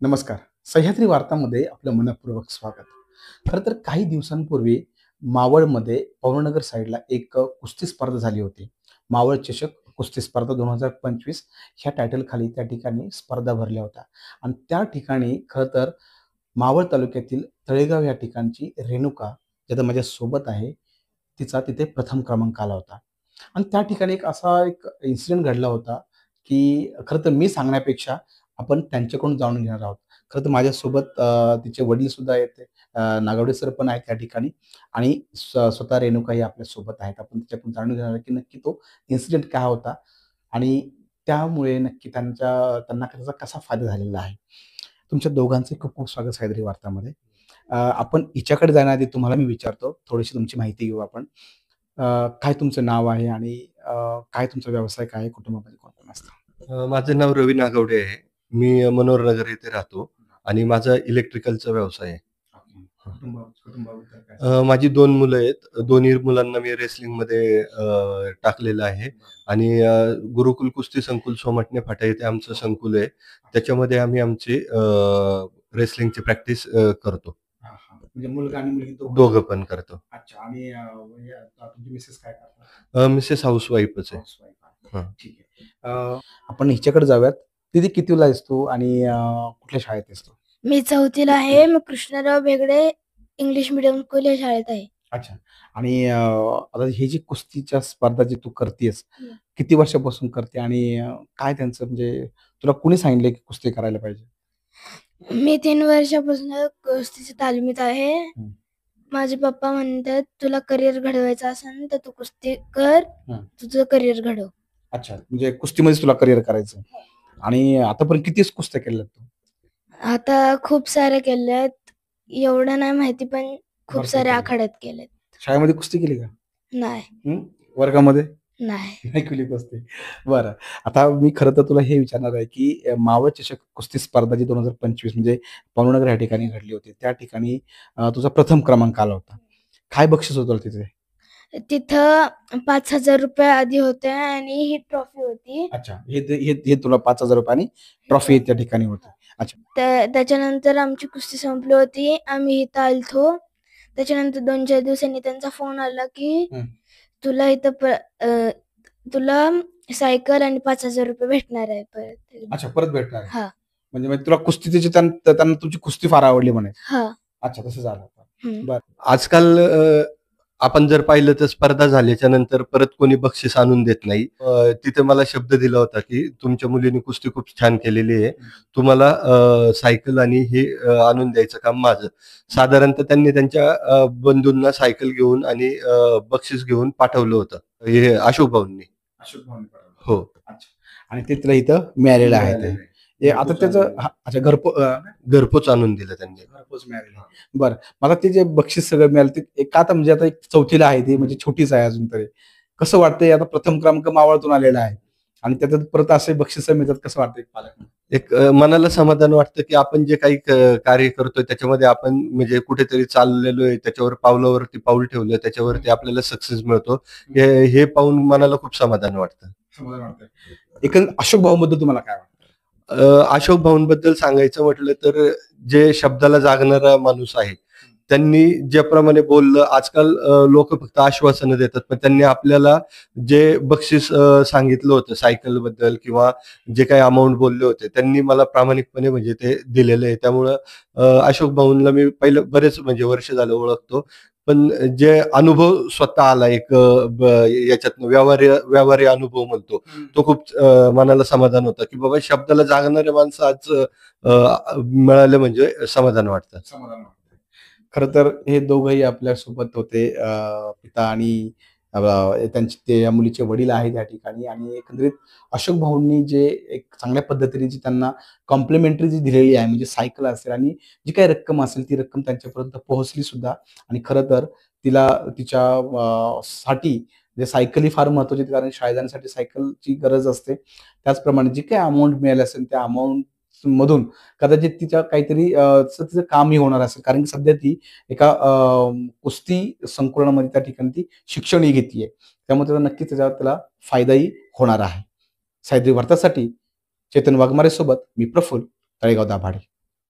नमस्कार. सह्याद्री वार्तामध्ये आपलं मनःपूर्वक स्वागत. खरं तर काही दिवसांपूर्वी मावळमध्ये पवननगर साईडला एक कुस्ती स्पर्धा झाली होती. मावळ चषक कुस्ती स्पर्धा 2025 ह्या टायटलखाली त्या ठिकाणी स्पर्धा भरल्या होत्या आणि त्या ठिकाणी खरं तर मावळ तालुक्यातील तळेगाव या ठिकाणची रेणुका, ज्यात माझ्यासोबत आहे, तिचा तिथे प्रथम क्रमांक आला होता. आणि त्या ठिकाणी एक असा एक इन्सिडेंट घडला होता, की खरं तर मी सांगण्यापेक्षा आपण त्यांच्याकडून जाणून घेणार आहोत. खरं तर माझ्यासोबत तिचे वडीलसुद्धा आहेत. नागवडे सर पण आहेत त्या ठिकाणी आणि स्वतः रेणुकाही आपल्यासोबत आहेत. आपण तिच्याकडून जाणून घेणार आहे, की नक्की तो इन्सिडेंट काय होता आणि त्यामुळे नक्की त्यांना त्याचा कसा फायदा झालेला आहे. तुमच्या दोघांचे खूप खूप स्वागत सह्याद्री वार्तामध्ये. आपण हिच्याकडे जाण्याआधी तुम्हाला मी विचारतो, थोडीशी तुमची माहिती घेऊ आपण. काय तुमचं नाव आहे आणि काय तुमचा व्यवसाय काय आहे? कुटुंबामध्ये कोण-कोण असतं? माझं नाव रवी नागवडे आहे. मी मनोहरनगर येथे राहतो आणि माझा इलेक्ट्रिकलचा व्यवसाय आहे. कुटुंबाबद्दल काय? माझी 2 मुलं आहेत. दोन्ही मुलांना मी रेसलिंगमध्ये टाकलेलं आहे आणि गुरुकुल कुस्ती संकुल सोमटणे फाटा येथे आमचं संकुल आहे. त्याच्यामध्ये आम्ही आमची रेसलिंगची प्रॅक्टिस करतो. हां, हां. म्हणजे मुलगा आणि मुलगी दोघं पण करतो. अच्छा. आणि म्हणजे आता तुमची मिसेस काय करतात? मिसेस हाउसवाईफच आहे. हाउसवाईफ आहे. हां. ठीक आहे. आपण हिच्याकडे जाऊयात. दीदी कितवीला आहेस तू आणि कुठल्या शाळेत आहेस तू? मी 4थीला आहे. मी Krishnarao Begade English medium school या शाळेत आहे. अच्छा. आणि आता ही जी कुस्तीच्या स्पर्धा जी तू करतीयेस, हं. किती वर्षापासून करते आणि काय त्यांचं म्हणजे तुला कुणी सांगितलं की कुस्ती करायला पाहिजे? मी 3 वर्षापासून कुस्तीच्या तालमीत आहे. हं. माझे पप्पा म्हणतात, "तुला करिअर घडवायचं असेल तर तू कुस्ती कर. हं. तुझं करिअर घडव." अच्छा. म्हणजे कुस्तीमध्येच तुला करिअर करायचं आणि आतापर्यंत किती कुस्त्या केल्यात तू? आता खूप साऱ्या केल्यात. एवढं नाही माहिती, पण खूप भरपूर साऱ्या केल्या. आखाड्यात केल्यात. शाळेमध्ये कुस्ती केली का? नाही, हं. वर्गामध्ये? नाही. नाही केली कुस्ती. बरं. आता मी खरं तर तुला हे विचारणार आहे, की मावळ चषक कुस्ती स्पर्धा जी 2025 म्हणजे पवननगर या ठिकाणी घडली होती. त्या ठिकाणी तुझा प्रथम क्रमांक आला होता. काय बक्षीस होतं तिथे? तिथं ₹5,000 आधी होते आणि ही ट्रॉफी होती. अच्छा. हे तुला ₹5,000 आणि ट्रॉफी त्या ठिकाणी होती. अच्छा. त्याच्यानंतर आमची कुस्ती संपली होती. आम्ही इथं आलतो. त्याच्यानंतर 2-4 दिवसांनी त्यांचा फोन आला, की हं. तुला इथं तुला सायकल आणि ₹5,000 भेटणार आहे परत. अच्छा, परत भेटणार आहे. हां, म्हणजे तुला कुस्तीची त्यांना तुमची कुस्ती फार आवडली म्हणायची. हां. अच्छा, तसं झालं होतं. हं. बरं. आजकाल आपण जर पाहिलं तर स्पर्धा झाल्याच्या नंतर परत कोणी बक्षीस आणून देत नाही. तिथे मला शब्द दिला होता, की तुमच्या मुलीने कुस्ती खूप छान केलेली आहे. तुम्हाला सायकल आणि हे आणून द्यायचं काम माझं. साधारणतः त्यांनी त्यांच्या बंधूंना सायकल घेऊन आणि बक्षीस घेऊन पाठवलं होतं. हे अशोक भाऊंनी. अशोक भाऊंनी पाठवलं. हो. अच्छा. आणि ते तुला इथं मिळालेलं आहे ते. हे आता त्याचं अच्छा घरपोच आणून दिलं त्यांनी. घरपोच मिळालेलं आहे. बरं. मला ते जे बक्षीस सगळं मिळालं ते एक आता म्हणजे आता एक 4थीला आहे ती म्हणजे छोटीच आहे अजून तरी. कसं वाटतंय आता प्रथम क्रमांक मावळतून आलेला आहे आणि त्याच्यात परत असे बक्षिसं मिळतात कसं वाटतंय पालक म्हणून? एक मनाला समाधान वाटतं, की आपण जे काही कार्य करतोय त्याच्यामध्ये आपण म्हणजे कुठेतरी चाललेलो आहे, त्याच्यावर पावलावरती पाऊल ठेवलं, त्याच्यावरती आपल्याला सक्सेस मिळतो. हे पाहून मनाला खूप समाधान वाटतं. समाधान वाटतंय. एकंदर अशोक भाऊबद्दल तुम्हाला काय वाटतं? अशोक भाऊंबद्दल सांगायचं म्हटलं तर जे शब्दाला जागणारा माणूस आहे. त्यांनी ज्याप्रमाणे बोललं आजकाल लोकं फक्त आश्वासनं देतात. पण त्यांनी आपल्याला जे बक्षीस सांगितलं होतं सायकलबद्दल किंवा जे काही अमाउंट बोलले होते, त्यांनी मला प्रामाणिकपणे म्हणजे ते दिलेलं आहे. त्यामुळं अशोक भाऊंना मी पहिलं बरेच म्हणजे वर्ष झालं ओळखतो. पण जे अनुभव स्वतः आला एक याच्यातनं व्यवहारी अनुभव म्हणतो. तो खूप मनाला समाधान होतं, की बाबा शब्दाला जागणारे माणसं आज मिळाले म्हणजे समाधान वाटतं. समाधान वाटतंय. खरं तर हे दोघंही आपल्यासोबत होते. पिता आणि त्यांचे ते या मुलीचे वडील आहेत या ठिकाणी आणि एकंदरीत अशोक भाऊंनी जे एक चांगल्या पद्धतीने जी त्यांना कॉम्प्लिमेंटरी जी दिलेली आहे म्हणजे सायकल असेल आणि जी काही रक्कम असेल ती रक्कम त्यांच्यापर्यंत पोहोचली सुद्धा आणि खरं तर तिला तिच्या साठी म्हणजे सायकल ही फार महत्त्वाची आहे कारण शाळेत जाण्यासाठी सायकलची गरज असते. त्याचप्रमाणे जी काही अमाउंट मिळाली असेल त्या अमाउंट मधून कदाचित तिच्या काहीतरी तिचं कामही होणार असेल कारण की सध्या ती एका कुस्ती संकुलनामध्ये त्या ठिकाणी ती शिक्षणही घेतीये. त्यामुळे त्याचा नक्कीच त्याच्यावर त्याला फायदाही होणार आहे. सह्याद्री वार्तासाठी चेतन वाघमारे सोबत मी प्रफुल्ल, तळेगाव दाभाडे.